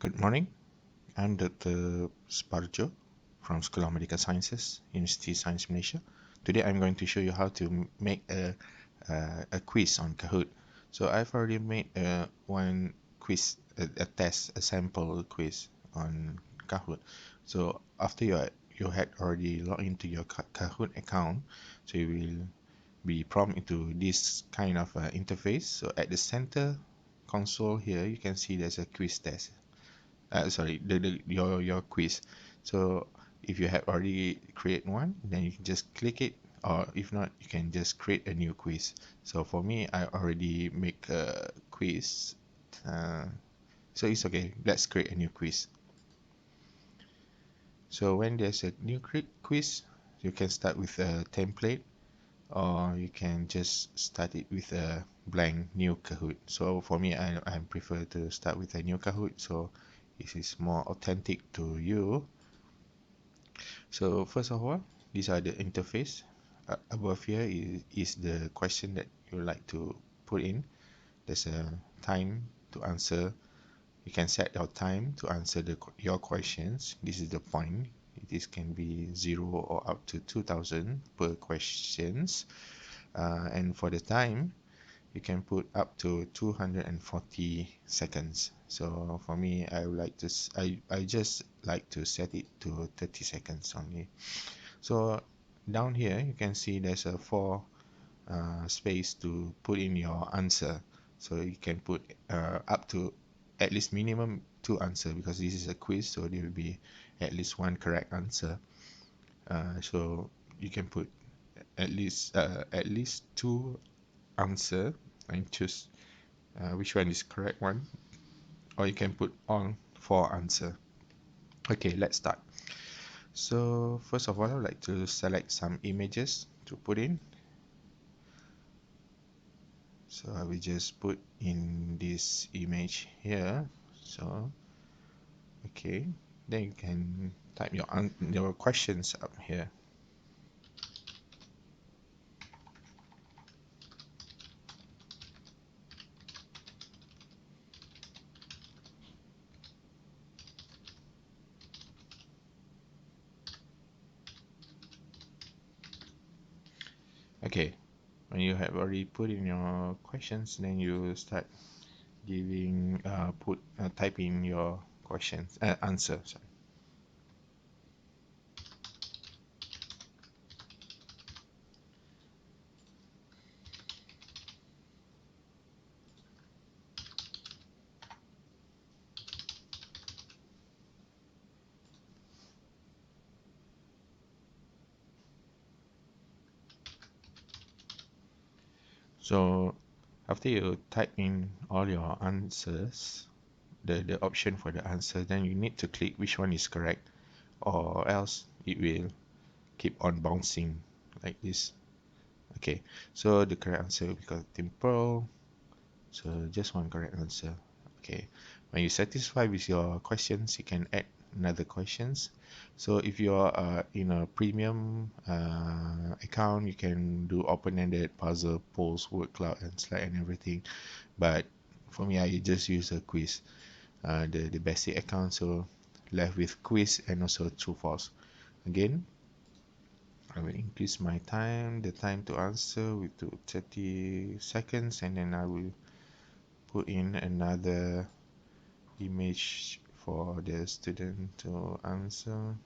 Good morning. I'm Dr. Sparjo from School of Medical Sciences, University of Science Malaysia. Today I'm going to show you how to make a quiz on Kahoot. So I've already made one quiz, a test, a sample quiz on Kahoot. So after you had already logged into your Kahoot account, so you will be prompted into this kind of interface. So at the center console here, you can see there's a quiz test. Sorry, your quiz. So if you have already create one, then you can just click it, or if not, you can just create a new quiz. So for me, I already make a quiz, uh, so it's okay. Let's create a new quiz. So when there's a new quiz, you can start with a template, or you can just start it with a blank new Kahoot. So for me, I prefer to start with a new Kahoot, so this is more authentic to you. So first of all, these are the interface. Above here is the question that you would like to put in. There's a time to answer. You can set your time to answer your questions. This is the point. This can be 0 or up to 2000 per questions. And for the time, you can put up to 240 seconds. So for me, I just like to set it to 30 seconds only. So down here you can see there's a four space to put in your answer. So you can put up to at least minimum two answer, because this is a quiz, so there will be at least one correct answer. So you can put at least two answer and choose which one is correct one, or you can put all four answer. Okay, let's start. So first of all, I would like to select some images to put in. So I will just put in this image here. So okay, then you can type your questions up here. Okay, when you have already put in your questions, then you start giving type in your questions answer. Sorry. So after you type in all your answers, the option for the answer, then you need to click which one is correct, or else it will keep on bouncing like this. Okay, so the correct answer will become temporal. So just one correct answer. Okay, when you're satisfied with your questions, you can add another questions. So if you are in a premium account, you can do open-ended puzzle, polls, word cloud, and slide and everything. But for me, I just use a quiz, the basic account. So left with quiz and also true false. Again, I will increase my time, the time to answer with to 30 seconds, and then I will put in another image for the student to answer.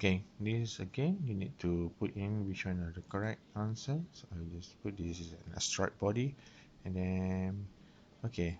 Okay, this again, you need to put in which one are the correct answer. So I'll just put this as an asteroid body, and then okay,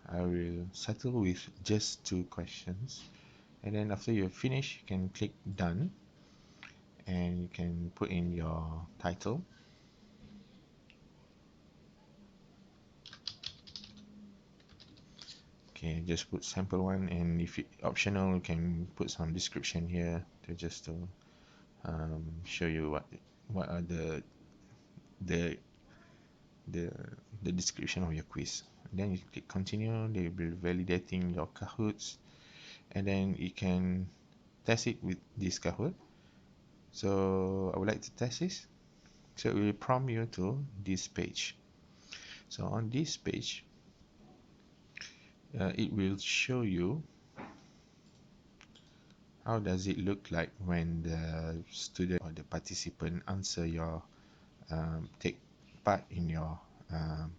I will settle with just 2 questions, and then after you finish, you can click done, and you can put in your title. Okay, just put sample one, and if it optional, you can put some description here to just to show you what are the the the description of your quiz. Then you click continue. They will be validating your Kahoots, and then you can test it with this Kahoot. So I would like to test this. So it will prompt you to this page. So on this page, it will show you how does it look like when the student or the participant answer your take part in your um,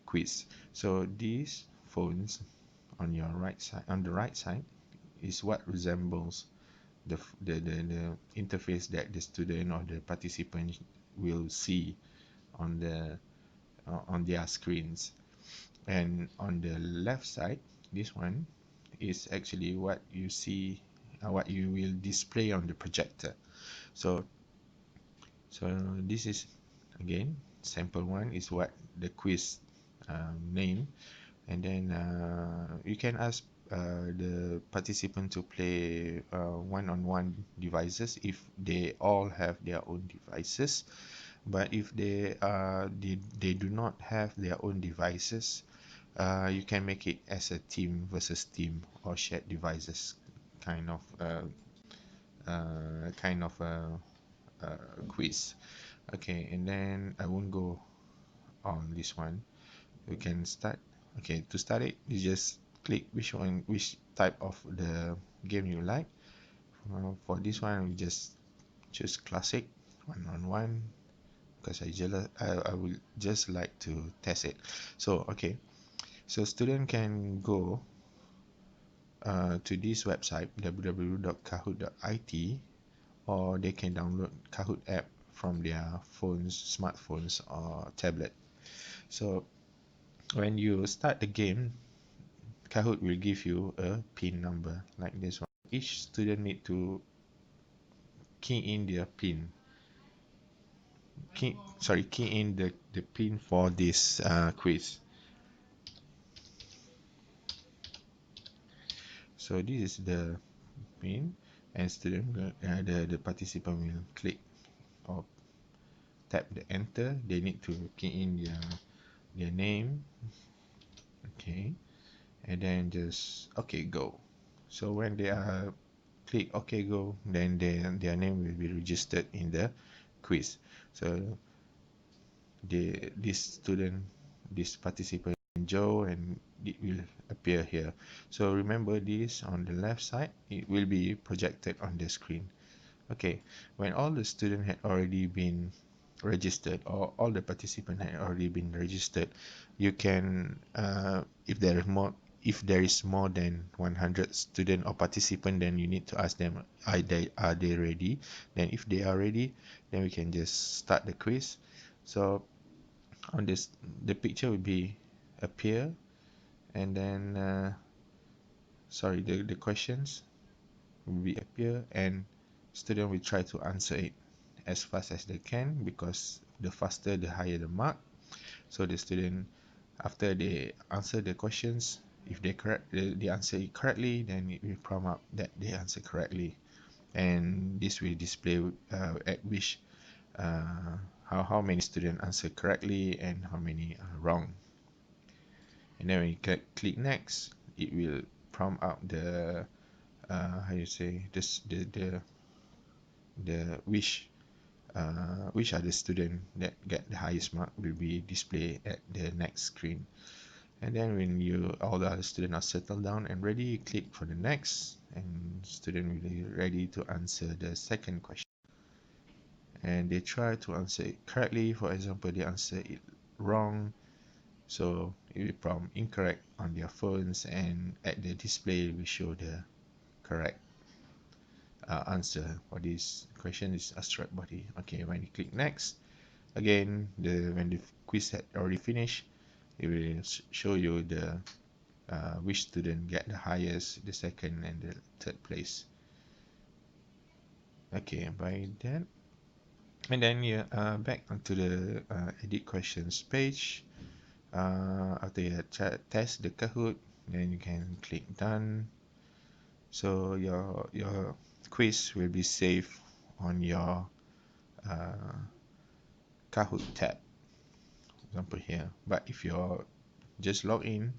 quiz. So these phones on your right side, on the right side, is what resembles the interface that the student or the participant will see on their screens. And on the left side, this one is actually what you see, what you will display on the projector. So this is again sample one is what the quiz name, and then you can ask the participant to play one-on-one devices if they all have their own devices. But if they do not have their own devices, you can make it as a team versus team or shared devices kind of quiz. Okay, and then I won't go on this one. We can start. Okay, to start it, you just click which type of the game you like. For this one, we just choose classic one-on-one because I would just like to test it. So okay, so student can go to this website www.kahoot.it, or they can download Kahoot app from their phones, smartphones, or tablet. So when you start the game, Kahoot will give you a pin number like this one. Each student need to key in their pin. Key in the pin for this quiz. So this is the pin, and the participant will click or tap the enter. They need to key in their name, okay, and then just okay go. So when they are click OK go, then their name will be registered in the quiz. So this participant Joe, and it will appear here. So remember this on the left side, it will be projected on the screen. Okay, when all the students had already been registered, or all the participants had already been registered, you can if there is more than 100 student or participant, then you need to ask them, are they ready? Then if they are ready, then we can just start the quiz. So on this, the picture will be appear, and then sorry, the questions will be appear, and student will try to answer it as fast as they can, because the faster the higher the mark. So the student, after they answer the questions, if they answer it correctly, then it will prompt up that they answer correctly, and this will display at which how many students answer correctly and how many are wrong. And then when you click next, it will prompt out the how you say this the which are the student that get the highest mark will be displayed at the next screen. And then when all the other students are settled down and ready, you click for the next, and student will be ready to answer the second question. And they try to answer it correctly. For example, they answer it wrong, so it will prompt incorrect on their phones, and at the display we show the correct answer for this question is asteroid body. Okay, when you click next, again, when the quiz had already finished, it will show you the which student get the highest, the second, and the third place. Okay, by that, and then you back onto the edit questions page. After you test the Kahoot, then you can click done. So your quiz will be saved on your uh, Kahoot tab, for example here. But if you're just log in,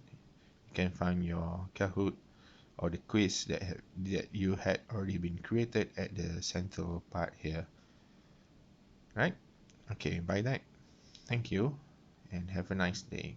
you can find your Kahoot or the quiz that you had already been created at the central part here, right? Okay, by that, thank you and have a nice day.